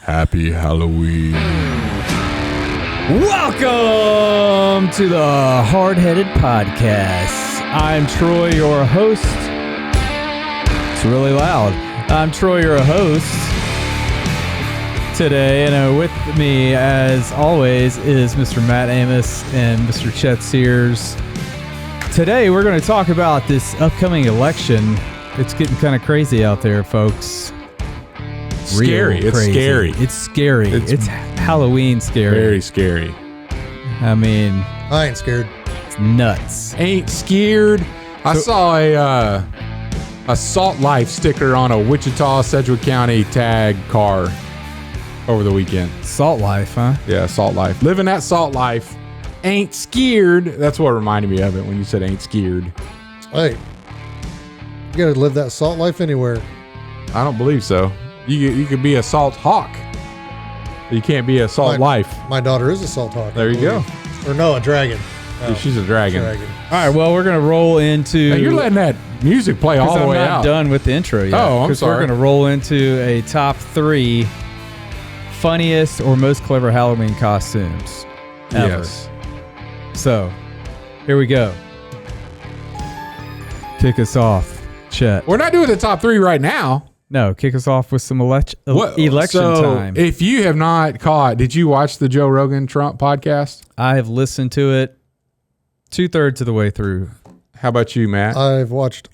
Happy Halloween. Welcome to the Hardheaded podcast. I'm Troy, your host. It's really loud. I'm Troy, your host. Today, and with me, as always, is Mr. Matt Amos and Mr. Chet Sears. Today, we're going to talk about this upcoming election. It's getting kind of crazy out there, folks. Scary. It's scary. It's scary. It's Halloween scary. Very scary. I mean, I ain't scared. it's nuts. Ain't scared. I saw a Salt Life sticker on a Wichita, Sedgwick County tag car over the weekend. Salt life, huh? Yeah, Salt Life. Living that Salt Life. Ain't scared. That's what reminded me of it when you said ain't scared. Hey, you gotta live that salt life anywhere. I don't believe so. You could be a salt hawk. You can't be a salt life. My daughter is a salt hawk. There you go. Or no, a dragon. No, She's a dragon. All right, well, we're going to roll into... Hey, you're letting that music play all the way I'm not out. done with the intro yet. Oh, I'm sorry. We're going to roll into a top 3 funniest or most clever Halloween costumes ever. Yes. So, here we go. Kick us off, Chet. We're not doing the top 3 right now. No, kick us off with some election time. If you have not caught, did you watch the Joe Rogan Trump podcast? I have listened to it 2/3 of the way through. How about you, Matt? I've watched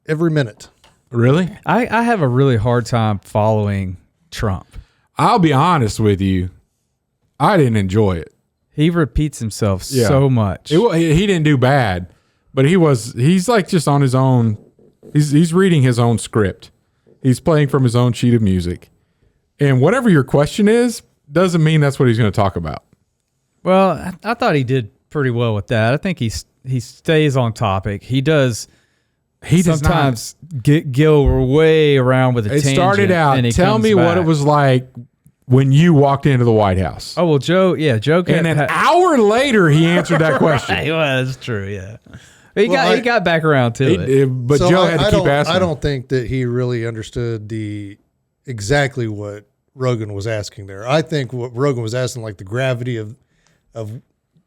every minute. Really? I have a really hard time following Trump. I'll be honest with you. I didn't enjoy it. He repeats himself so much. He didn't do bad, but he's like just on his own. He's reading his own script. He's playing from his own sheet of music. And whatever your question is, doesn't mean that's what he's going to talk about. Well, I thought he did pretty well with that. I think he stays on topic. He does sometimes go way around with a tangent. It started out, tell me what it was like when you walked into the White House. Oh, well, Joe and an hour later, he answered that question. Right, well, that's true, yeah. He got back around to it. But so Joe had to keep asking. I don't think that he really understood exactly what Rogan was asking there. I think what Rogan was asking, like the gravity of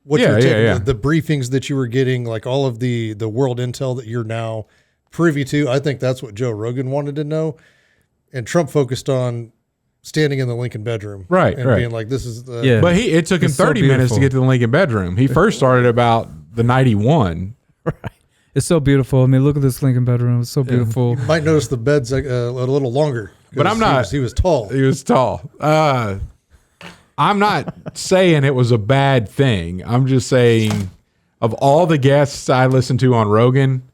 what you were taking, the briefings that you were getting, like all of the world intel that you're now privy to. I think that's what Joe Rogan wanted to know. And Trump focused on standing in the Lincoln bedroom. Right. Being like, this is the... But it took him 30 minutes to get to the Lincoln bedroom. He first started about the night he won. Right. It's so beautiful. I mean, look at this Lincoln bedroom. It's so beautiful. You might notice the bed's a little longer. But I'm not. He was tall. He was tall. I'm not saying it was a bad thing. I'm just saying, of all the guests I listened to on Rogan,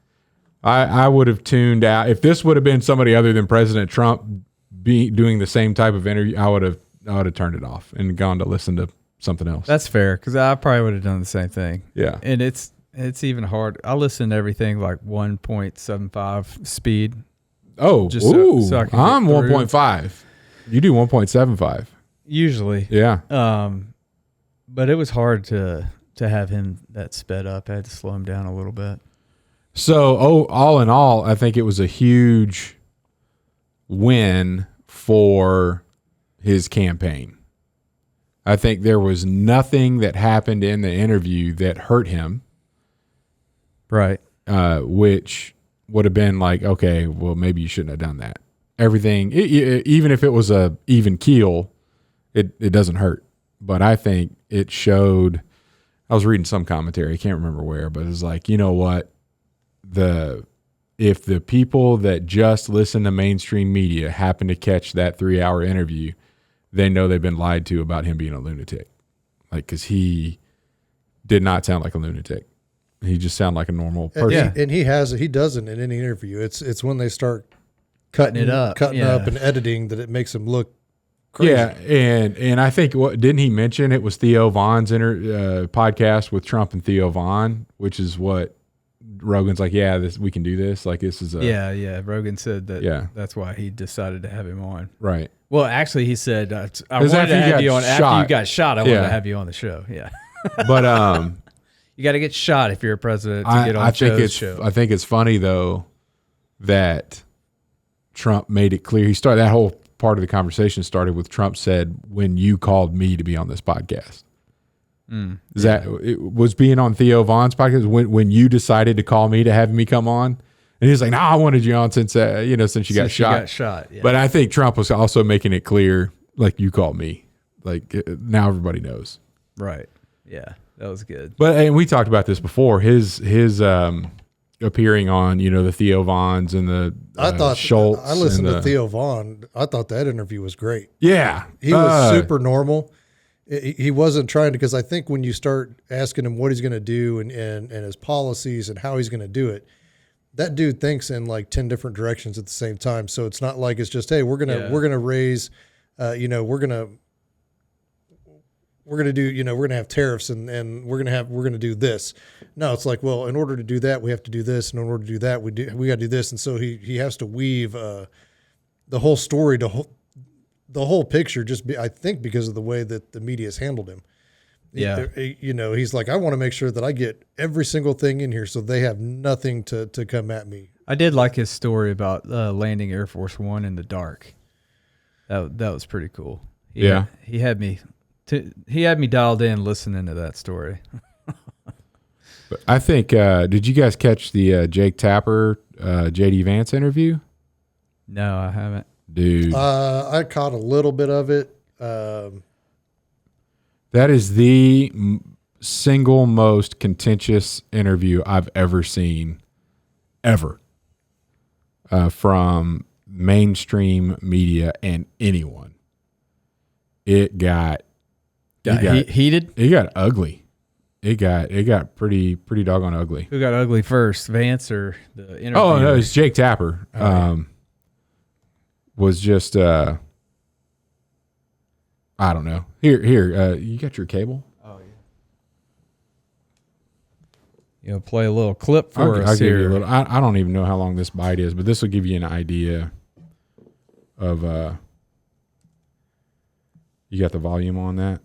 I would have tuned out. If this would have been somebody other than President Trump doing the same type of interview, I would have turned it off and gone to listen to something else. That's fair, because I probably would have done the same thing. Yeah. And it's even hard. I listen to everything like 1.75 speed. Oh, just so I can I'm 1.5. You do 1.75. Usually. Yeah. But it was hard to have him that sped up. I had to slow him down a little bit. So, all in all, I think it was a huge win for his campaign. I think there was nothing that happened in the interview that hurt him. Right. Which would have been like, okay, well, maybe you shouldn't have done that. Everything, even if it was a even keel, it doesn't hurt. But I think it showed, I was reading some commentary, I can't remember where, but it's like, you know what? If the people that just listen to mainstream media happen to catch that 3-hour interview, they know they've been lied to about him being a lunatic. Like, because he did not sound like a lunatic. He just sounded like a normal person. And he doesn't in any interview. It's when they start cutting it up, and editing that it makes him look crazy. Yeah, and I think didn't he mention it was Theo Vaughn's podcast with Trump and Theo Vaughn, which is what Rogan's like. Yeah, we can do this. Like this is yeah. Rogan said that. Yeah, that's why he decided to have him on. Right. Well, actually, he said I wanted to have you on after you got shot. I wanted to have you on the show. Yeah. But you got to get shot if you're a president to get on the show. I think it's funny though that Trump made it clear. He started that whole part of the conversation started with Trump said, "When you called me to be on this podcast." Is that it was being on Theo Vaughn's podcast when you decided to call me to have me come on? And he's like, "No, I wanted you on since since you got shot." Yeah. But I think Trump was also making it clear, like, you called me. Like, now everybody knows. Right. Yeah, that was good. But and we talked about this before. His appearing on the Theo Vaughns and the Schultz. I listened to Theo Vaughn. I thought that interview was great. Yeah, he was super normal. He wasn't trying to, because I think when you start asking him what he's going to do and his policies and how he's going to do it, that dude thinks in like 10 different directions at the same time. So it's not like it's just, hey, we're gonna raise, we're gonna do, we're gonna have tariffs and we're gonna do this. No, it's like, well, in order to do that, we have to do this, and in order to do that, we got to do this, and so he has to weave the whole story the whole picture, I think because of the way that the media has handled him. Yeah. He's like, I want to make sure that I get every single thing in here so they have nothing to come at me. I did like his story about landing Air Force One in the dark. That was pretty cool. He had me dialed in listening to that story. But I think, did you guys catch the Jake Tapper, JD Vance interview? No, I haven't. Dude. I caught a little bit of it. That is the single most contentious interview I've ever seen, ever, from mainstream media and anyone. It got heated. It got ugly. It got pretty doggone ugly. Who got ugly first, Vance or the interview? Oh no, it's Jake Tapper. Was just I don't know. Here, you got your cable? Oh yeah. Play a little clip for us I'll here. give you a little. I don't even know how long this bite is, but this will give you an idea of. You got the volume on that?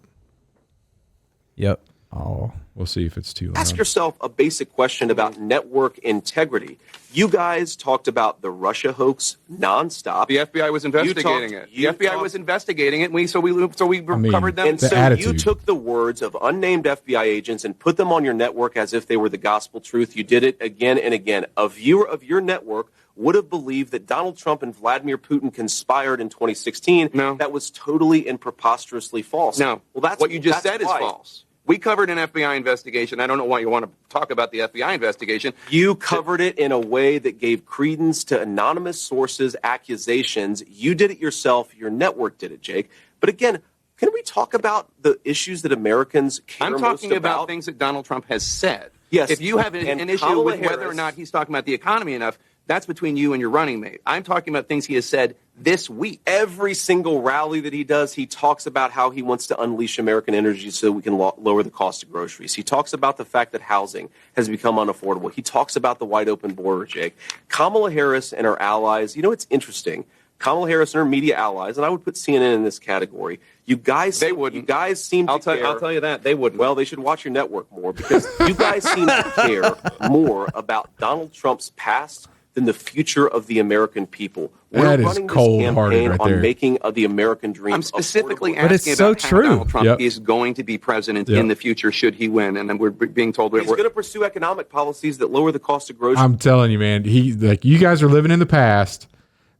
Yep. Oh. We'll see if it's too loud. Ask yourself a basic question about network integrity. You guys talked about the Russia hoax nonstop. The FBI was investigating it. The FBI was investigating it, and we covered them. And so you took the words of unnamed FBI agents and put them on your network as if they were the gospel truth. You did it again and again. A viewer of your network would have believed that Donald Trump and Vladimir Putin conspired in 2016. No. That was totally and preposterously false. No. Well, that's what you just that's said is why. false. We covered an FBI investigation. I don't know why you want to talk about the FBI investigation. You covered it in a way that gave credence to anonymous sources' accusations. You did it yourself. Your network did it, Jake. But again, can we talk about the issues that Americans care most about? I'm talking about things that Donald Trump has said. Yes. If you have an issue with whether or not he's talking about the economy enough, that's between you and your running mate. I'm talking about things he has said this week. Every single rally that he does, he talks about how he wants to unleash American energy so we can lower the cost of groceries. He talks about the fact that housing has become unaffordable. He talks about the wide open border, Jake. Kamala Harris and her allies, it's interesting. Kamala Harris and her media allies, and I would put CNN in this category. You guys, they wouldn't. You guys seem to care. I'll tell you that they wouldn't. Well, they should watch your network more because you guys seem to care more about Donald Trump's past than the future of the American people. That We're is running this cold-hearted campaign right on there. making the American dream. I'm specifically affordable. But it's asking so about how true. Donald Trump Yep. is going to be president Yep. in the future should he win, and then we're being told He's going to pursue economic policies that lower the cost of groceries. I'm telling you, man. You guys are living in the past.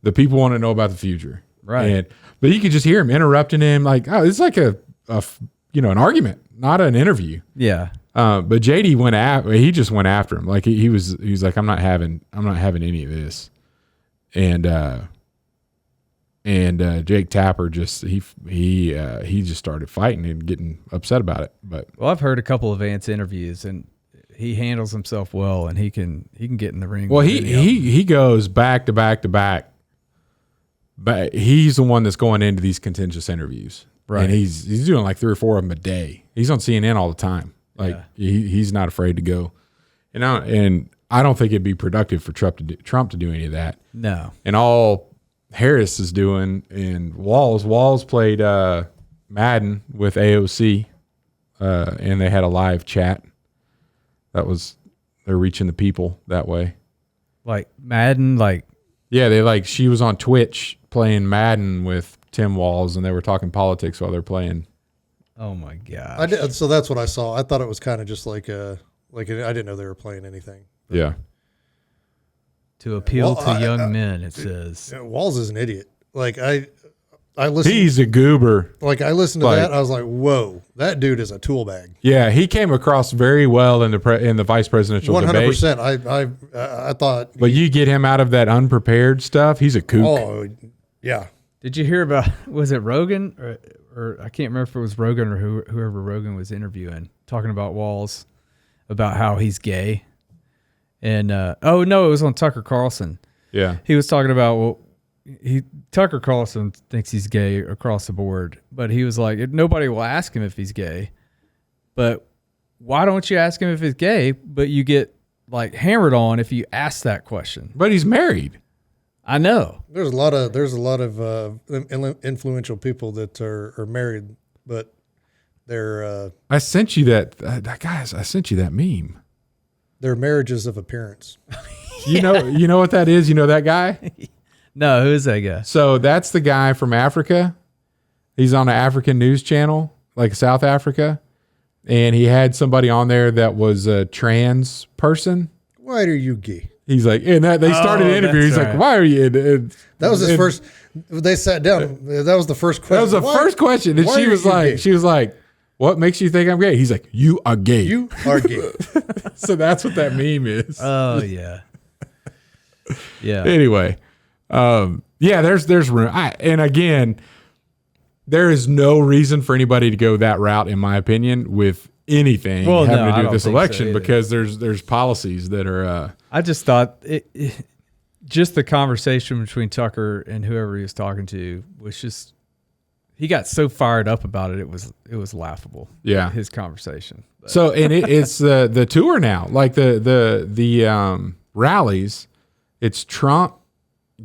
The people want to know about the future, Right. But you could just hear him interrupting him, like, oh, it's like an argument, not an interview. Yeah. But JD he just went after him. Like he was like, I'm not having any of this. And Jake Tapper just he just started fighting and getting upset about it. But Well, I've heard a couple of Vance interviews, and he handles himself well, and he can get in the ring. well, with any of them. he goes back to back to back. But he's the one that's going into these contentious interviews, Right. And he's doing like 3 or 4 of them a day. He's on CNN all the time. Like he's not afraid to go. And I don't think it'd be productive for Trump to do any of that. No. And all Harris is doing, and Walls played Madden with AOC, and they had a live chat. They're reaching the people that way. Like Madden, like Yeah, she was on Twitch playing Madden with Tim Walz, and they were talking politics while they're playing. Oh my god! So that's what I saw. I thought it was kind of just I didn't know they were playing anything. Yeah. To appeal to young men, it says. Walz is an idiot. I listened. He's a goober. I listened to that. I was like, whoa, that dude is a tool bag. Yeah, he came across very well in the vice presidential debate. 100%. I thought. But you get him out of that unprepared stuff, he's a kook. Oh, yeah. Did you hear about, was it Rogan? Or I can't remember if it was Rogan or whoever Rogan was interviewing, talking about Walz, about how he's gay. And, oh, no, it was on Tucker Carlson. Yeah. He was talking about, Tucker Carlson thinks he's gay across the board, but he was like, nobody will ask him if he's gay. But why don't you ask him if he's gay? But you get hammered on if you ask that question. But he's married. I know. There's a lot of influential people that are married, but they're. I sent you that guys. I sent you that meme. They're marriages of appearance. You know what that is. You know that guy. No, who is that guy? So that's the guy from Africa. He's on an African news channel, like South Africa. And he had somebody on there that was a trans person. Why are you gay? He's like, and they started the interview. He's like, why are you? That was his first. They sat down. That was the first question. That was the first question. And she was like, what makes you think I'm gay? He's like, you are gay. You are gay. So that's what that meme is. Oh, yeah. Yeah. Anyway. Yeah, there's room. And again, there is no reason for anybody to go that route, in my opinion, with anything having to do with this election, because there's policies that are. I just thought just the conversation between Tucker and whoever he was talking to was just, he got so fired up about it. It was laughable. Yeah, his conversation. But. So and it's the tour now, like the rallies. It's Trump,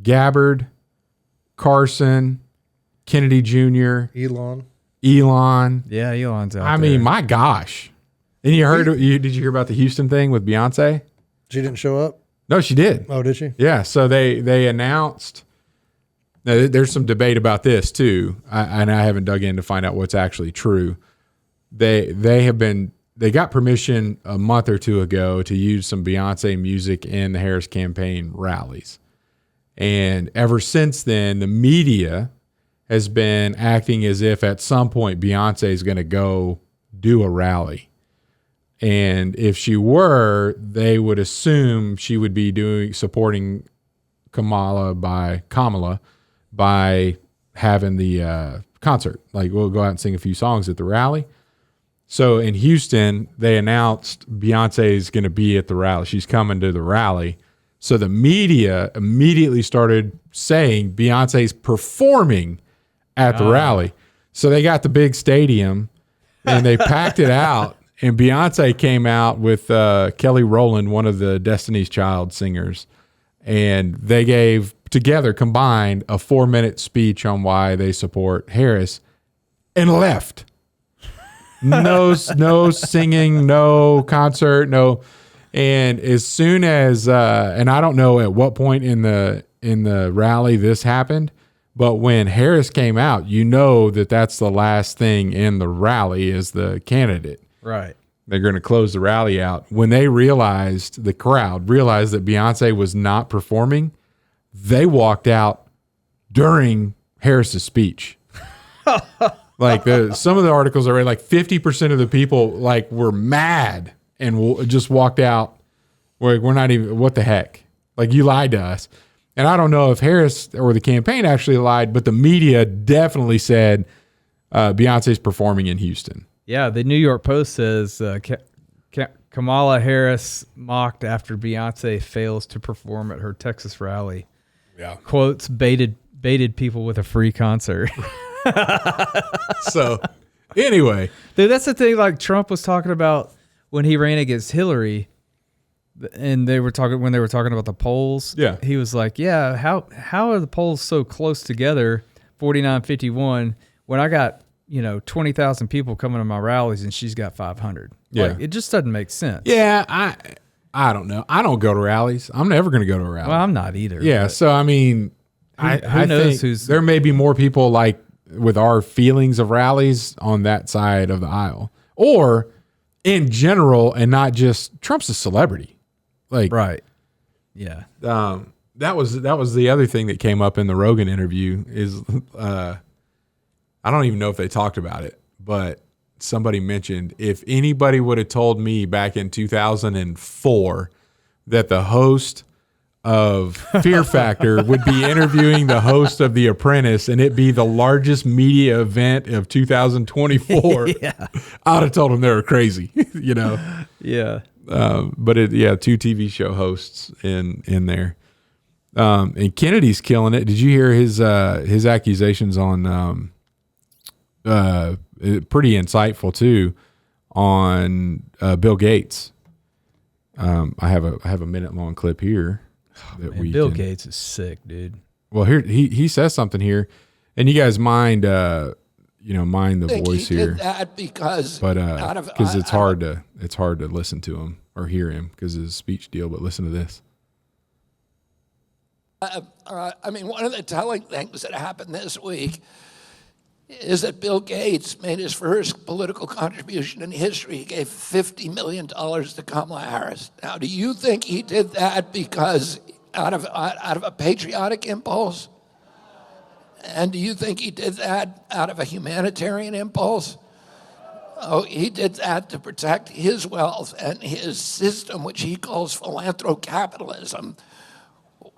Gabbard, Carson, Kennedy Jr., Elon. Yeah, Elon's out there. I mean, my gosh. And did you hear about the Houston thing with Beyonce? She didn't show up? No, she did. Oh, did she? Yeah. So they announced. Now, there's some debate about this too, and I haven't dug in to find out what's actually true. They got permission a month or two ago to use some Beyonce music in the Harris campaign rallies. And ever since then, the media has been acting as if at some point Beyonce is going to go do a rally. And if she were, they would assume she would be supporting Kamala by having the concert. Like, we'll go out and sing a few songs at the rally. So in Houston, they announced Beyonce is going to be at the rally. She's coming to the rally. So the media immediately started saying Beyonce's performing at the rally. So they got the big stadium and they packed it out. And Beyonce came out with Kelly Rowland, one of the Destiny's Child singers. And they gave, together, combined, a 4-minute speech on why they support Harris and left. No singing, no concert, no. And as soon as, and I don't know at what point in the rally this happened, but when Harris came out, you know that's the last thing in the rally is the candidate. Right. They're going to close the rally out. When they the crowd realized that Beyonce was not performing, they walked out during Harris's speech. Like some of the articles are like 50% of the people were mad and just walked out. We're not even, what the heck? Like, you lied to us. And I don't know if Harris or the campaign actually lied, but the media definitely said Beyonce's performing in Houston. Yeah, the New York Post says Kamala Harris mocked after Beyonce fails to perform at her Texas rally. Yeah. Quotes, baited people with a free concert. So, anyway. Dude, that's the thing, like Trump was talking about when he ran against Hillary, and they were talking about the polls. Yeah. He was like, yeah, how are the polls so close together, 49-51, when I got 20,000 people coming to my rallies and she's got 500. Yeah. Like, it just doesn't make sense. Yeah, I don't know. I don't go to rallies. I'm never going to go to a rally. Well, I'm not either. Yeah. So, I mean, I knows think there may be more people like with our feelings of rallies on that side of the aisle, or in general, and not just Trump's a celebrity. Like, right. Yeah. That was the other thing that came up in the Rogan interview is, I don't even know if they talked about it, but somebody mentioned if anybody would have told me back in 2004 that the host of Fear Factor would be interviewing the host of The Apprentice and it be the largest media event of 2024, Yeah. I would have told them they were crazy, you know? Yeah. But two TV show hosts in there. And Kennedy's killing it. Did you hear his accusations on, pretty insightful too, on Bill Gates? I have a minute long clip here. Bill Gates is sick, dude. Well, here he says something here, and you guys mind the voice here, because it's hard to listen to him or hear him because of his speech deal. But listen to this. I mean, one of the telling things that happened this week is that Bill Gates made his first political contribution in history. He gave $50 million to Kamala Harris. Now, do you think he did that because out of a patriotic impulse? And do you think he did that out of a humanitarian impulse? Oh, he did that to protect his wealth and his system, which he calls philanthrocapitalism,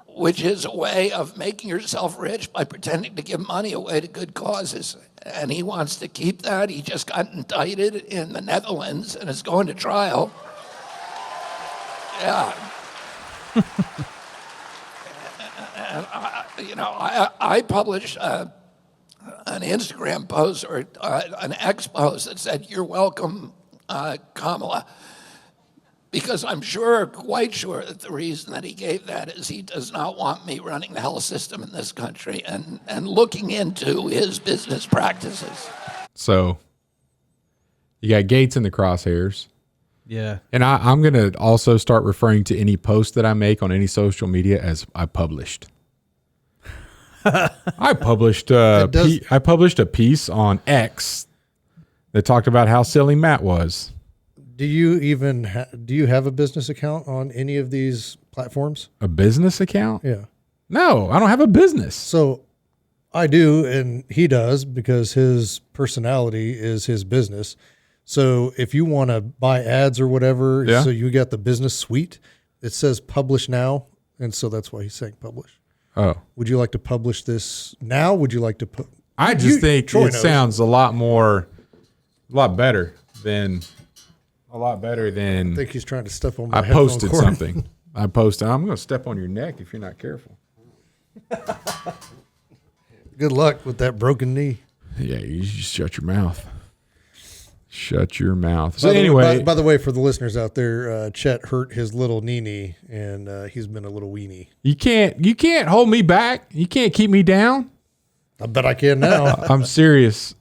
which is a way of making yourself rich by pretending to give money away to good causes. And he wants to keep that. He just got indicted in the Netherlands and is going to trial. Yeah. And I published an Instagram post or an X post that said, "You're welcome, Kamala." Because I'm quite sure that the reason that he gave that is he does not want me running the health system in this country and looking into his business practices. So you got Gates in the crosshairs. Yeah. And I'm going to also start referring to any post that I make on any social media as I published. I published a piece on X that talked about how silly Matt was. Do you even do you have a business account on any of these platforms? A business account? Yeah. No, I don't have a business. So I do, and he does because his personality is his business. So if you want to buy ads or whatever, so you got the business suite, it says publish now. And so that's why he's saying publish. Oh. Would you like to publish this now? Would you like to put? I just think Troy sounds a lot better than. I think he's trying to step on my I posted something. I'm going to step on your neck if you're not careful. Good luck with that broken knee. Yeah, you just shut your mouth. Shut your mouth. So anyway. By the way, for the listeners out there, Chet hurt his little knee, and he's been a little weenie. You can't hold me back. You can't keep me down. I bet I can now. I'm serious.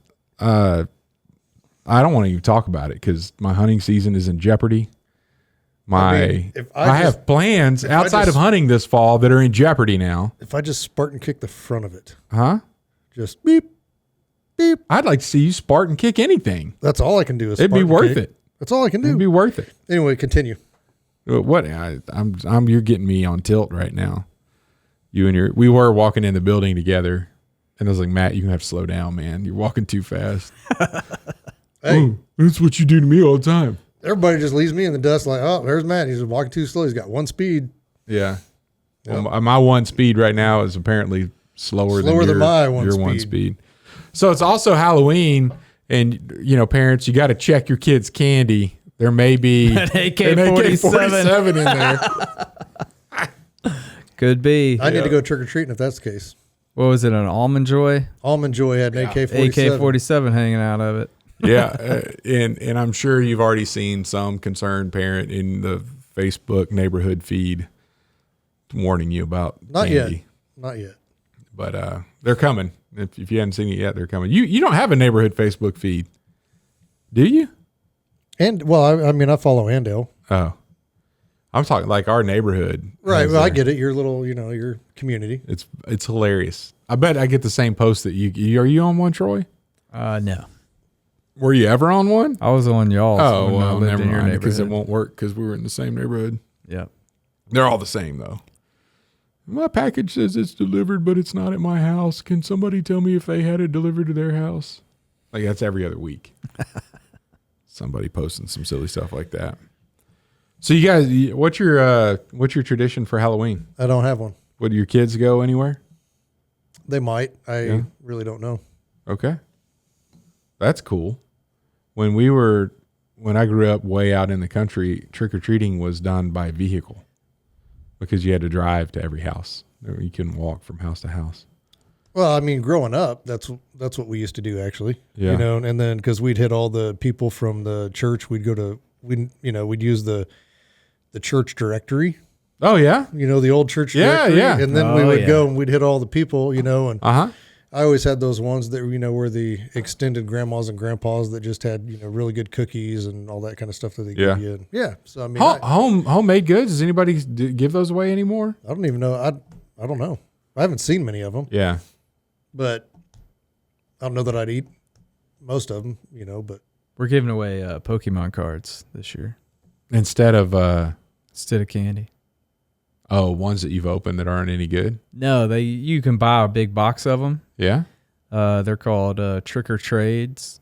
I don't want to even talk about it because my hunting season is in jeopardy. I have plans outside of hunting this fall that are in jeopardy now. If I just Spartan kick the front of it. Huh? Just beep, beep. I'd like to see you Spartan kick anything. That's all I can do. It'd be worth it. That's all I can do. It'd be worth it. Anyway, continue. What? You're getting me on tilt right now. We were walking in the building together, and I was like, Matt, you have to slow down, man. You're walking too fast. Hey, that's what you do to me all the time. Everybody just leaves me in the dust like, oh, there's Matt. He's just walking too slow. He's got one speed. Yeah. Yep. Well, my one speed right now is apparently slower than my one speed. So it's also Halloween, and parents, you got to check your kids' candy. There may be an AK-47 in there. Could be. I need to go trick or treating if that's the case. What was it? An Almond Joy? Almond Joy had an AK-47. AK-47 hanging out of it. Yeah, and I'm sure you've already seen some concerned parent in the Facebook neighborhood feed warning you about candy. Not yet. But they're coming. If you haven't seen it yet, they're coming. You don't have a neighborhood Facebook feed, do you? And I follow Andale. Oh, I'm talking like our neighborhood. Right. Well, I get it. Your little, your community. It's hilarious. I bet I get the same post that you are you on one, Troy? No. Were you ever on one? I was on y'all's. Oh, when I well, lived never in your mind, because it neighborhood. won't work because we were in the same neighborhood. Yep. They're all the same, though. My package says it's delivered, but it's not at my house. Can somebody tell me if they had it delivered to their house? Like, that's every other week. Somebody posting some silly stuff like that. So you guys, what's your tradition for Halloween? I don't have one. Would your kids go anywhere? They might. I really don't know. Okay. That's cool. When I grew up way out in the country, trick-or-treating was done by vehicle because you had to drive to every house. You couldn't walk from house to house. Well, I mean, growing up, that's what we used to do, actually. Yeah. And then because we'd hit all the people from the church, we'd use the church directory. Oh, yeah? The old church Yeah, directory. yeah. And then we would go and we'd hit all the people, and I always had those ones that, were the extended grandmas and grandpas that just had, really good cookies and all that kind of stuff that they give you. And yeah. So, I mean, homemade goods. Does anybody give those away anymore? I don't even know. I don't know. I haven't seen many of them. Yeah. But I don't know that I'd eat most of them, but. We're giving away Pokemon cards this year. Instead of candy. Oh, ones that you've opened that aren't any good? No, you can buy a big box of them. Yeah. They're called Trick or Trades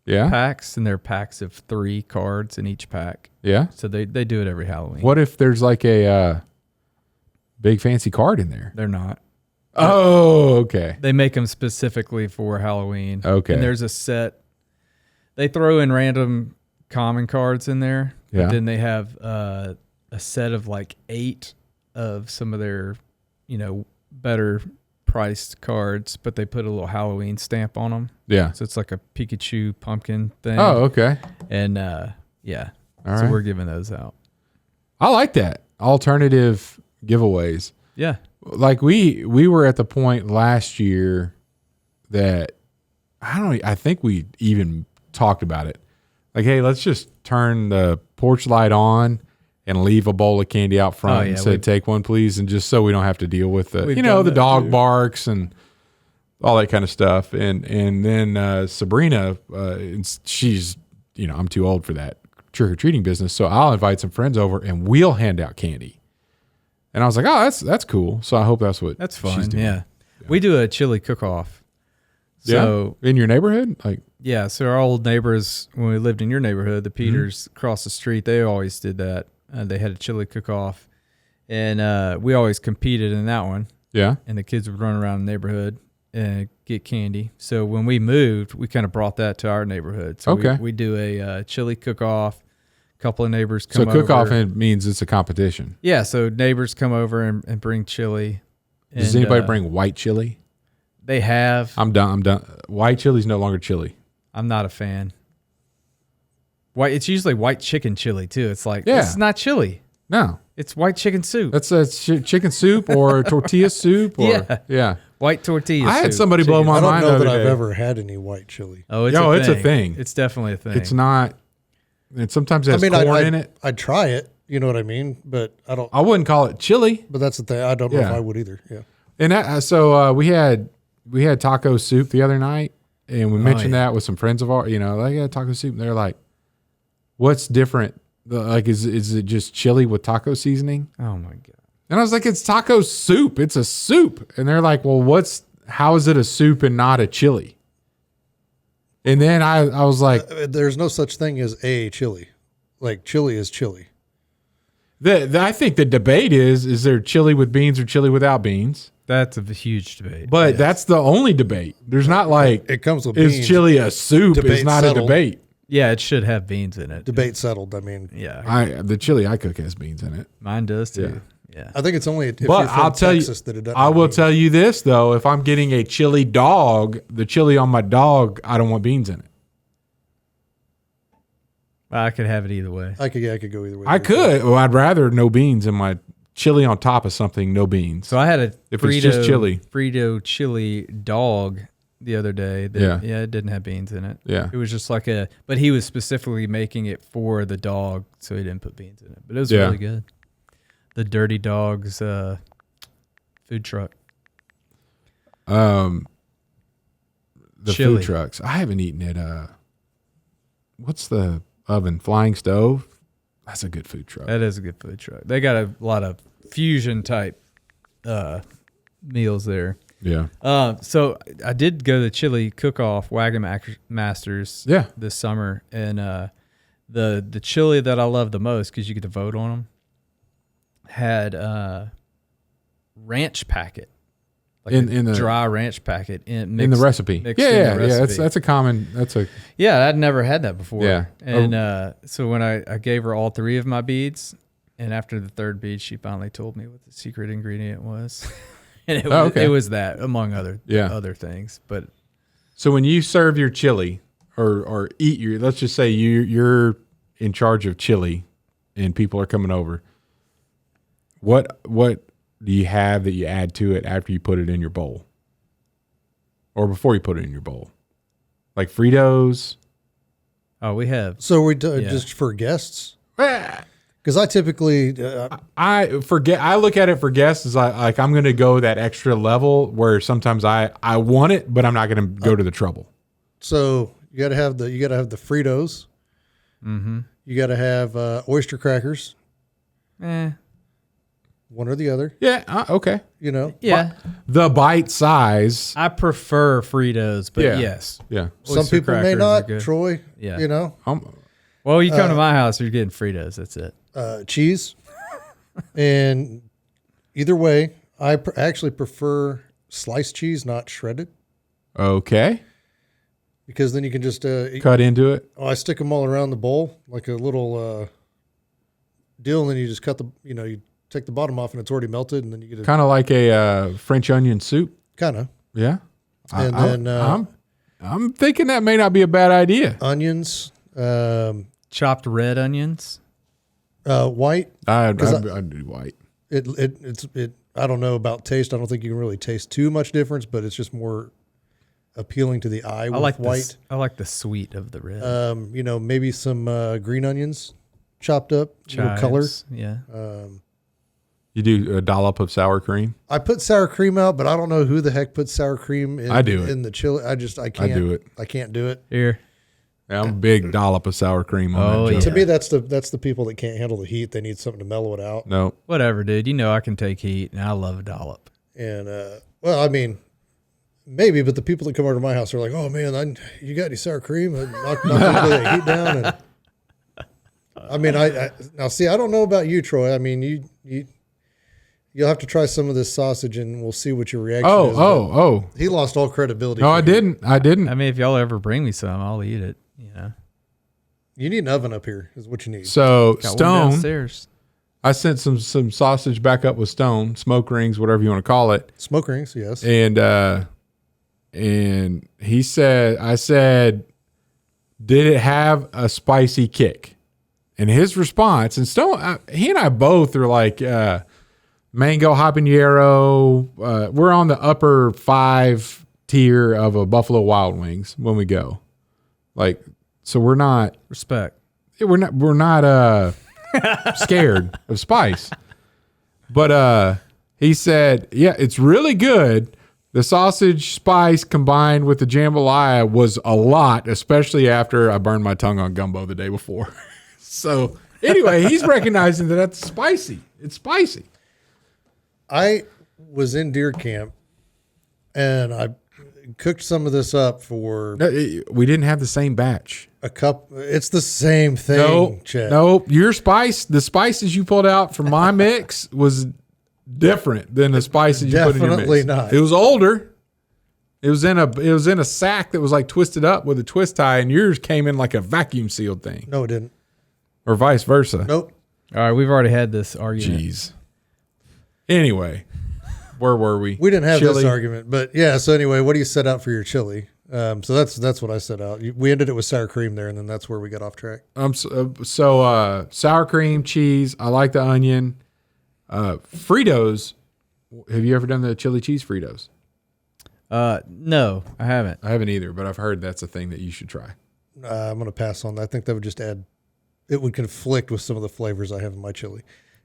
packs, and they're packs of 3 cards in each pack. Yeah. So they do it every Halloween. What if there's like a big fancy card in there? They're not. Oh, okay. They make them specifically for Halloween. Okay. And there's a set. They throw in random common cards in there. Yeah. But then they have a set of like 8 of some of their, better priced cards, but they put a little Halloween stamp on them. Yeah. So it's like a Pikachu pumpkin thing. Oh, okay. And yeah. All so right. we're giving those out. I like that. Alternative giveaways. Yeah. Like we were at the point last year that I think we even talked about it. Like, hey, let's just turn the porch light on and leave a bowl of candy out front and say, take one, please. And just so we don't have to deal with the dog barks and all that kind of stuff. And then Sabrina, she's, I'm too old for that trick-or-treating business. So I'll invite some friends over and we'll hand out candy. And I was like, oh, that's cool. So I hope that's what she's doing. Yeah. We do a chili cook-off. So in your neighborhood? Yeah. So our old neighbors, when we lived in your neighborhood, the Peters across the street, they always did that. They had a chili cook-off. And we always competed in that one. Yeah. And the kids would run around the neighborhood and get candy. So when we moved, we kind of brought that to our neighborhood. So we do a chili cook-off. A couple of neighbors come over. So cook-off means it's a competition. Yeah. So neighbors come over and bring chili. Does anybody bring white chili? They have. I'm done. White chili's no longer chili. I'm not a fan. It's usually white chicken chili too. It's like, it's not chili. No. It's white chicken soup. That's a chicken soup or tortilla soup. Or, yeah. White tortilla I had soup. somebody blow my mind. I don't know that I've ever had any white chili. Oh, it's a thing. It's definitely a thing. It's not. And sometimes it has corn in it. I'd try it. You know what I mean? But I wouldn't call it chili. But that's the thing. I don't know if I would either. Yeah. And so we had taco soup the other night, and we mentioned that with some friends of ours. They got taco soup, and they're like, "What's different? Is it just chili with taco seasoning?" Oh my god! And I was like, "It's taco soup. It's a soup." And they're like, "Well, how is it a soup and not a chili?" And then I was like, "There's no such thing as a chili. Like chili is chili." I think the debate is there chili with beans or chili without beans? That's a huge debate. But that's the only debate. There's not like it comes with beans. Is chili a soup? It's not settled. A debate. Yeah, it should have beans in it. Debate settled. I mean, yeah. The chili I cook has beans in it. Mine does too. Yeah. I think it's only if but you're from I'll tell Texas you, that it doesn't. I will tell you this though: if I'm getting a chili dog, the chili on my dog, I don't want beans in it. I could have it either way. I could go either way. I could. Well, I'd rather no beans in my chili on top of something, no beans. So I had if it's just chili. Frito chili dog the other day. It didn't have beans in it. Yeah. It was just but he was specifically making it for the dog, so he didn't put beans in it. But it was really good. the Dirty Dogs food truck. The Chili. food trucks. I haven't eaten at what's the oven? Flying Stove. That's a good food truck. That is a good food truck. They got a lot of fusion type meals there. Yeah. So I did go to the chili cook-off Wagon Masters this summer, and the chili that I love the most, because you get to vote on them, had ranch packet. Like in the dry ranch packet in the recipe. Yeah. That's a common. Yeah, I'd never had that before. Yeah, and so when I gave her all 3 of my beads, and after the 3rd bead, she finally told me what the secret ingredient was, and it was that, among other things. But so when you serve your chili or eat your, let's just say you're in charge of chili, and people are coming over, what do you have that you add to it after you put it in your bowl? Or before you put it in your bowl? Like Fritos? Oh, we have. So we just for guests? Because I typically... I look at it for guests as I'm going to go that extra level where sometimes I want it, but I'm not going to go to the trouble. So you got to have the Fritos. Mm-hmm. You got to have oyster crackers. One or the other. Yeah. Okay. You know. Yeah. The bite size. I prefer Fritos, but yes. Yeah. Some people may not. Troy. Yeah. You know. Well, you come to my house, you're getting Fritos. That's it. Cheese. And either way, I actually prefer sliced cheese, not shredded. Okay. Because then you can just cut into it. I stick them all around the bowl like a little deal, and then you just cut you take the bottom off and it's already melted, and then you get kind of like a French onion soup. Kind of. Yeah. And then I'm thinking that may not be a bad idea. Onions, chopped red onions, white. I do white. It's I don't know about taste. I don't think you can really taste too much difference, but it's just more appealing to the eye with white. I like the sweet of the red. Maybe some green onions chopped up, color. Yeah. You do a dollop of sour cream? I put sour cream out, but I don't know who the heck puts sour cream in, I do it. in the chili. I can't. I do it. I can't do it. Here. Yeah, I'm a big dollop of sour cream on that. Yeah. To me, that's the people that can't handle the heat. They need something to mellow it out. No. Whatever, dude. I can take heat, and I love a dollop. And, maybe, but the people that come over to my house are like, oh, man, you got any sour cream? Knock the heat down. And, I don't know about you, Troy. I mean, you'll have to try some of this sausage, and we'll see what your reaction is. Oh. He lost all credibility. No, I didn't. I mean, if y'all ever bring me some, I'll eat it. You need an oven up here is what you need. So Got one Stone, downstairs. I sent some sausage back up with Stone, smoke rings, whatever you want to call it. Smoke rings, yes. And he said, I said, did it have a spicy kick? And his response, and Stone, he and I both are like, mango habanero. We're on the upper 5 tier of a Buffalo Wild Wings when we go. Like, so we're not Respect. We're not scared of spice. But he said, yeah, it's really good. The sausage spice combined with the jambalaya was a lot, especially after I burned my tongue on gumbo the day before. So anyway, he's recognizing that that's spicy. It's spicy. I was in deer camp, and I cooked some of this up for... No, we didn't have the same batch. A cup. It's the same thing, Chet. No, your spice, the spices you pulled out from my mix was different than the spices you put in your mix. Definitely not. It was older. It was in a sack that was like twisted up with a twist tie, and yours came in like a vacuum sealed thing. No, it didn't. Or vice versa. Nope. All right, we've already had this argument. Jeez. Anyway, where were we? We didn't have Chili. this argument, but yeah. So anyway, what do you set out for your chili? So that's what I set out. We ended it with sour cream there, and then that's where we got off track. So sour cream, cheese. I like the onion. Fritos. Have you ever done the chili cheese Fritos? No, I haven't. I haven't either, but I've heard that's a thing that you should try. I'm going to pass on that. I think that would just add. It would conflict with some of the flavors I have in my chili.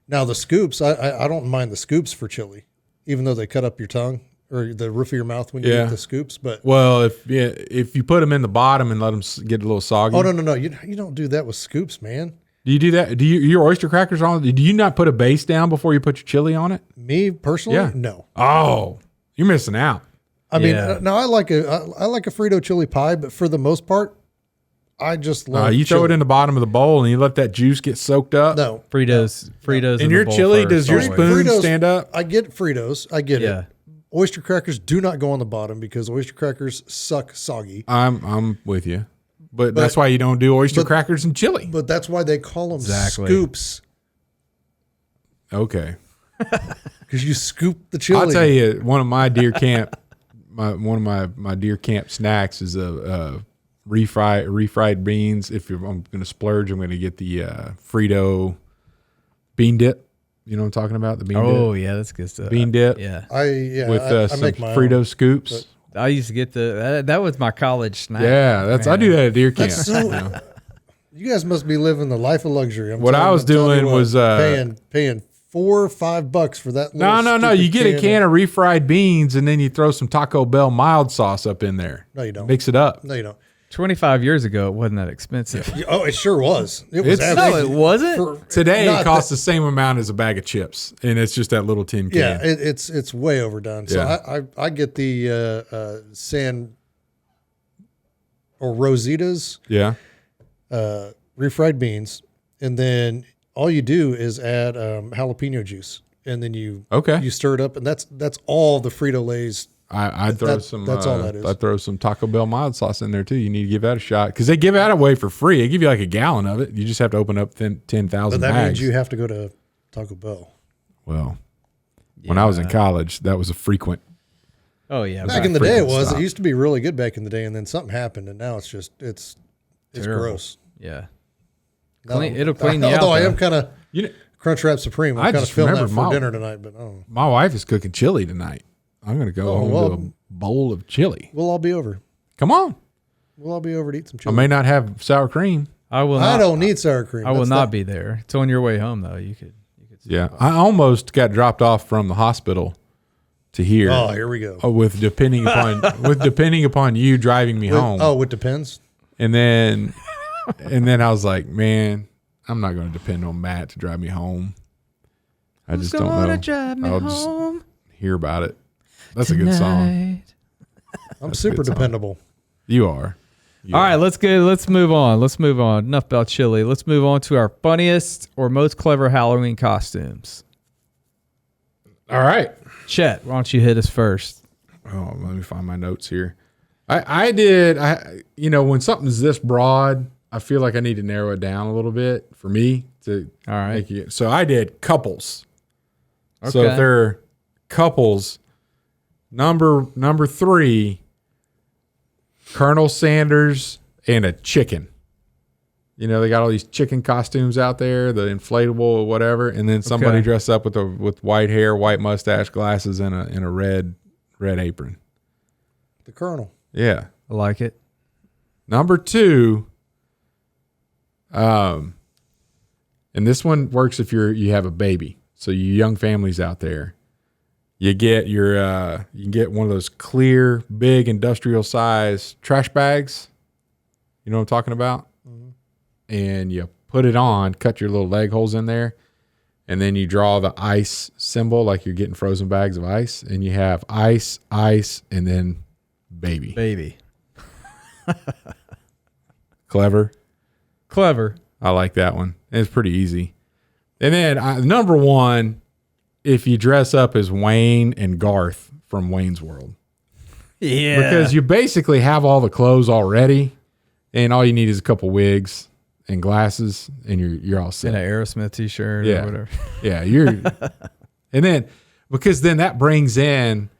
Now the scoops, I don't mind the scoops for chili, even though they cut up your tongue or the roof of your mouth when you eat the scoops. But well, if you put them in the bottom and let them get a little soggy. Oh no, you don't do that with scoops, man. Do you do that? Do your oyster crackers on? Do you not put a base down before you put your chili on it? Me personally, Yeah. no. Oh, you're missing out. I mean, now I like a Frito chili pie, but for the most part, I just love. You throw it in the bottom of the bowl and you let that juice get soaked up. No, Fritos. And in your the bowl chili, first, does your always. spoon Fritos, stand up? I get Fritos. I get Yeah. it. Oyster crackers do not go on the bottom because oyster crackers suck soggy. I'm with you, but that's why you don't do oyster crackers and chili. But that's why they call them scoops. Okay, Because you scoop the chili. I'll tell you, one of my deer camp, my deer camp snacks is a refried beans. I'm going to splurge, I'm going to get the Frito bean dip. You know what I'm talking about? The bean dip. Oh yeah, that's good stuff. Bean dip. Yeah. With I some make my Frito own, scoops. I used to get that was my college snack. Yeah, I do that at deer camp. That's so, you guys must be living the life of luxury. What I was doing was paying $4 or $5 for that. No. You get a can of refried beans and then you throw some Taco Bell mild sauce up in there. No, you don't. Mix it up. No, you don't. 25 years ago, it wasn't that expensive. Oh, it sure was. It was. No, it wasn't. Today it costs the same amount as a bag of chips, and it's just that little tin can. Yeah, it's way overdone. So Yeah. I get the San or Rosita's refried beans, and then all you do is add jalapeno juice, and then you stir it up, and that's all the Frito-Lay's. I'd throw some. That's all that is. I'd throw some Taco Bell mild sauce in there too. You need to give that a shot because they give that away for free. They give you like a gallon of it. You just have to open up 10,000 But that bags. means you have to go to Taco Bell. Well, when I was in college, that was a frequent. Oh yeah. Back in the day, it was. stop. It used to be really good back in the day, and then something happened, and now it's just it's gross. Yeah. No, It'll clean you out. Although I though. am kind of Crunchwrap Supreme. I'm I kind of just feeling that remember for dinner tonight, but My wife is cooking chili tonight. I'm going to go home to a bowl of chili. we'll all be over. Come on. We'll all be over to eat some I chili. may not have sour cream. I will. I Not, don't need sour cream. I will That's not not- be there. It's on your way home though. You could. Yeah. I almost got dropped off from the hospital to here. Oh, here we go. With depending upon you driving me home. Oh, it depends. And then I was like, man, I'm not going to depend on Matt to drive me home. I just don't know. I'll just hear about it. That's a good song. I'm super dependable. You are. All right, let's go. Let's move on. Enough about chili. Let's move on to our funniest or most clever Halloween costumes. All right. Chet, why don't you hit us first? Oh, let me find my notes here. When something's this broad, I feel like I need to narrow it down a little bit for me to All right. make it. So I did couples. Okay. So if they're couples, number 3, Colonel Sanders and a chicken. You know, they got all these chicken costumes out there, the inflatable or whatever, and then somebody dressed up with white hair, white mustache, glasses, and a red apron. The Colonel. Yeah. I like it. Number 2, and this one works if you have a baby. So you young families out there, you get you can get one of those clear, big industrial size trash bags. You know what I'm talking about? Mm-hmm. And you put it on, cut your little leg holes in there, and then you draw the ice symbol like you're getting frozen bags of ice, and you have ice, and then baby. Baby. Clever. Clever. I like that one. It's pretty easy. And then number 1, if you dress up as Wayne and Garth from Wayne's World. Yeah. Because you basically have all the clothes already, and all you need is a couple wigs and glasses, and you're all set. In an Aerosmith t-shirt Yeah. or whatever. Yeah, and then because then that brings in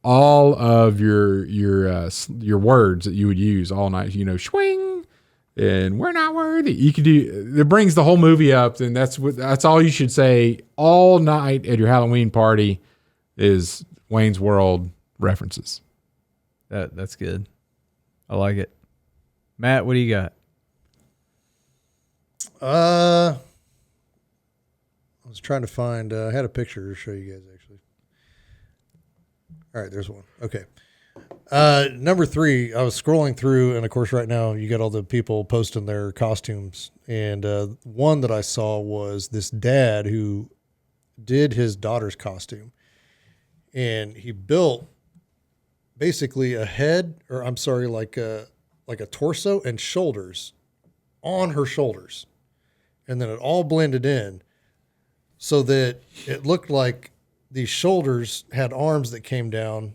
all of your words that you would use all night. You know, swing. And we're not worthy. You could do. It brings the whole movie up, and that's all you should say all night at your Halloween party is Wayne's World references. That's good. I like it. Matt, what do you got? I was trying to find. I had a picture to show you guys actually. All right, there's one. Okay. Number 3, I was scrolling through, and of course, right now you got all the people posting their costumes. And one that I saw was this dad who did his daughter's costume, and he built basically a head, or I'm sorry, like a torso and shoulders on her shoulders, and then it all blended in so that it looked like these shoulders had arms that came down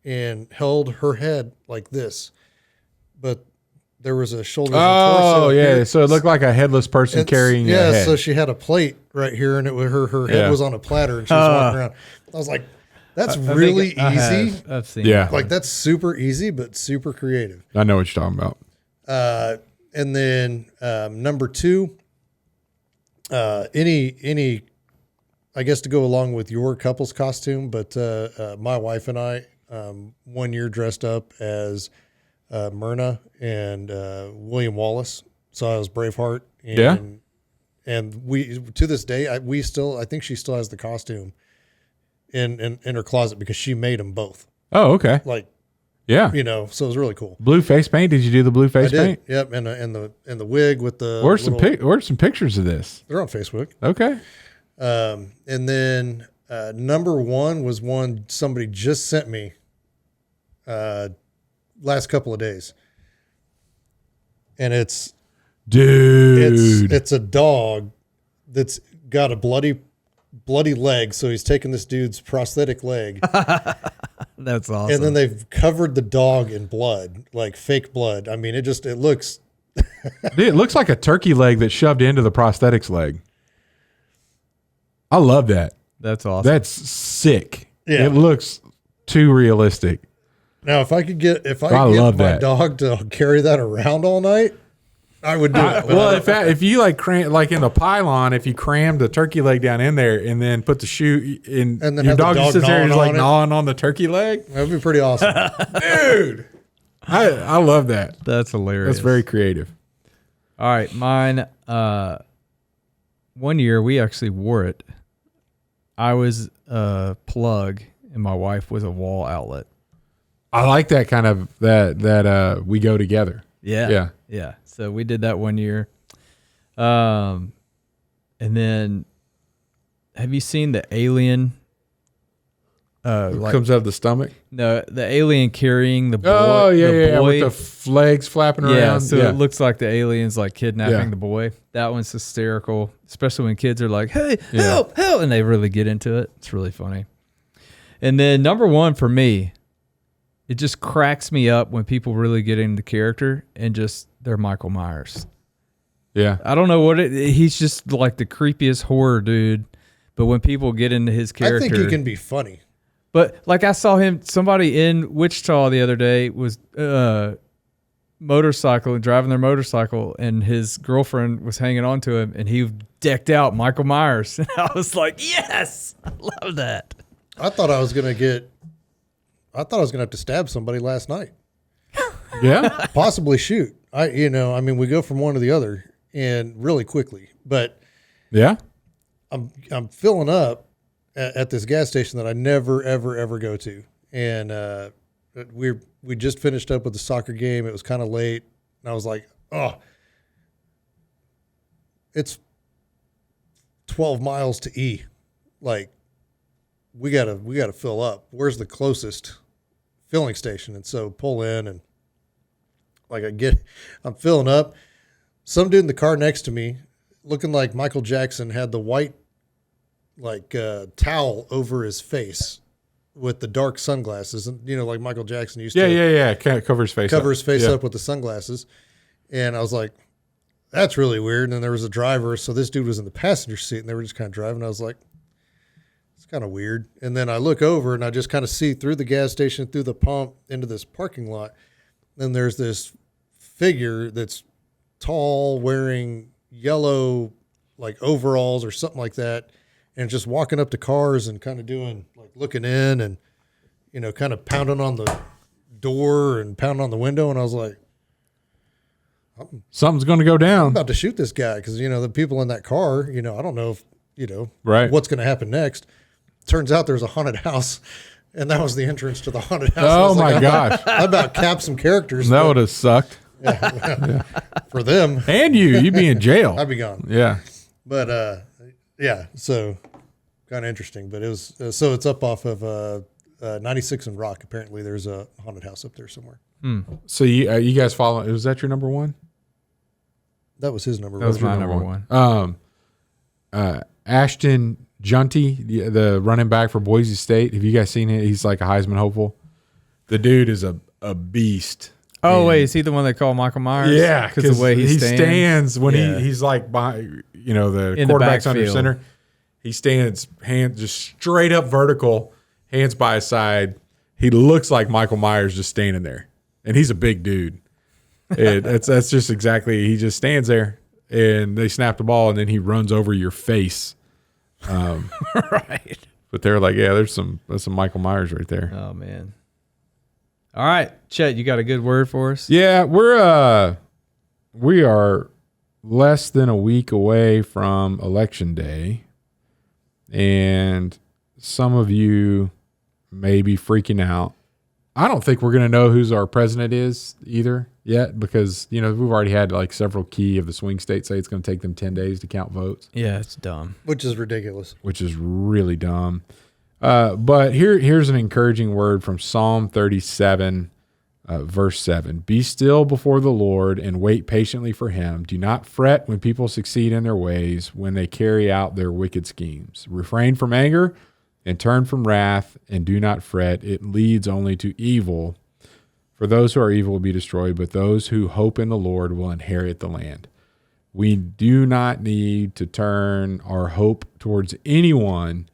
and held her head like this, but there was a shoulder. Oh, yeah. Here. So it looked like a headless person carrying a head. So she had a plate right here, and it was her head was on a platter, and she was walking around. I was like, that's really easy. I've seen that. Like, that's super easy, but super creative. I know what you're talking about. And then number 2, any, I guess to go along with your couple's costume, but my wife and I, 1 year dressed up as Myrna and William Wallace. So I was Braveheart. And, and we, to this day, I think she still has the costume in her closet because she made them both. Oh, okay. Like, yeah, so it was really cool. Blue face paint. Did you do the blue face paint? Yep. And the wig with the, where's some pictures of this? They're on Facebook. Okay. And then number 1 was one somebody just sent me last couple of days. And it's a dog that's got a bloody leg. So he's taking this dude's prosthetic leg. That's awesome. And then they've covered the dog in blood, like fake blood. I mean, it looks. Dude, it looks like a turkey leg that's shoved into the prosthetics leg. I love that. That's awesome. That's sick. Yeah. It looks too realistic. Now, if I could get my dog to carry that around all night, I would do it. Well, if you like in the pylon, if you crammed the turkey leg down in there and then put the shoe in, and then your dog just sits there and is like on gnawing on the turkey leg, that'd be pretty awesome, dude. I love that. That's hilarious. That's very creative. All right, mine. 1 year we actually wore it. I was a plug and my wife was a wall outlet. I like that kind of that we go together. Yeah. So we did that 1 year. And then have you seen the alien? Comes out of the stomach? No, the alien carrying the boy. Oh, yeah, boy. with the legs flapping around. Yeah, so it looks like the alien's like kidnapping the boy. That one's hysterical, especially when kids are like, hey, help, help, and they really get into it. It's really funny. And then number 1 for me, it just cracks me up when people really get into character and just they're Michael Myers. Yeah. I don't know he's just like the creepiest horror dude, but when people get into his character. I think he can be funny. But like I saw somebody in Wichita the other day was driving their motorcycle, and his girlfriend was hanging on to him, and he decked out Michael Myers. And I was like, yes, I love that. I thought I was gonna have to stab somebody last night. Yeah, possibly shoot. We go from one to the other and really quickly. But yeah, I'm filling up at this gas station that I never ever go to, and we just finished up with the soccer game. It was kind of late, and I was like, oh, it's 12 miles to E. Like, we gotta fill up. Where's the closest filling station? And so pull in, and like I'm filling up. Some dude in the car next to me, looking like Michael Jackson, had the white towel over his face with the dark sunglasses, and like Michael Jackson used to. Yeah. Cover his face up with the sunglasses. And I was like, that's really weird. And then there was a driver, so this dude was in the passenger seat, and they were just kind of driving. I was like, it's kind of weird. And then I look over, and I just kind of see through the gas station, through the pump, into this parking lot. Then there's this figure that's tall, wearing yellow overalls or something like that, and just walking up to cars and kind of doing looking in and kind of pounding on the door and pounding on the window. And I was like, something's going to go down. I'm about to shoot this guy because the people in that car, I don't know if right. what's going to happen next. Turns out there's a haunted house, and that was the entrance to the haunted house. Oh my gosh. I about capped some characters. That would have sucked. For them. And you'd be in jail. I'd be gone. Yeah. But, so kind of interesting. But it was, so it's up off of 96 and Rock. Apparently there's a haunted house up there somewhere. So you guys follow, was that your number one? That was his number one. That was my number one. Ashton Junty, the running back for Boise State. Have you guys seen it? He's like a Heisman hopeful. The dude is a beast. Oh, wait, is he the one they call Michael Myers? Yeah, because the way he stands when he's like by, the in quarterback's the under center. He stands hands just straight up vertical, hands by his side. He looks like Michael Myers just standing there, and he's a big dude. That's just exactly. He just stands there, and they snap the ball, and then he runs over your face. Right. But they're like, yeah, that's some Michael Myers right there. Oh man. All right, Chet, you got a good word for us? Yeah, we are less than a week away from Election Day, and some of you may be freaking out. I don't think we're going to know who's our president is either yet, because we've already had like several key of the swing states say it's going to take them 10 days to count votes. Yeah, it's dumb. Which is ridiculous. Which is really dumb. But here's an encouraging word from Psalm 37, verse 7. Be still before the Lord and wait patiently for him. Do not fret when people succeed in their ways, when they carry out their wicked schemes. Refrain from anger and turn from wrath, and do not fret. It leads only to evil. For those who are evil will be destroyed, but those who hope in the Lord will inherit the land. We do not need to turn our hope towards anyone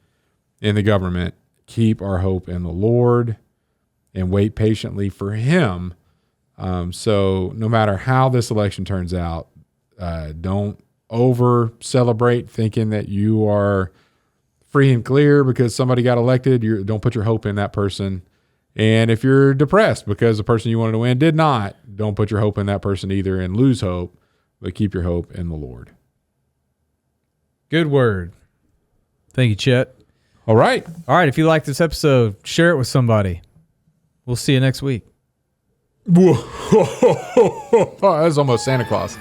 in the government. Keep our hope in the Lord and wait patiently for him. So no matter how this election turns out, don't over celebrate thinking that you are free and clear because somebody got elected. Don't put your hope in that person. And if you're depressed because the person you wanted to win did not, don't put your hope in that person either and lose hope, but keep your hope in the Lord. Good word. Thank you, Chet. All right. All right. If you like this episode, share it with somebody. We'll see you next week. That was almost Santa Claus.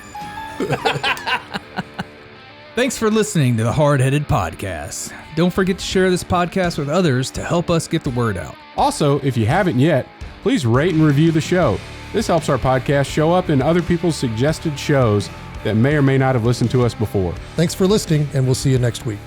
Thanks for listening to the Hardheaded Podcast. Don't forget to share this podcast with others to help us get the word out. Also, if you haven't yet, please rate and review the show. This helps our podcast show up in other people's suggested shows that may or may not have listened to us before. Thanks for listening, and we'll see you next week.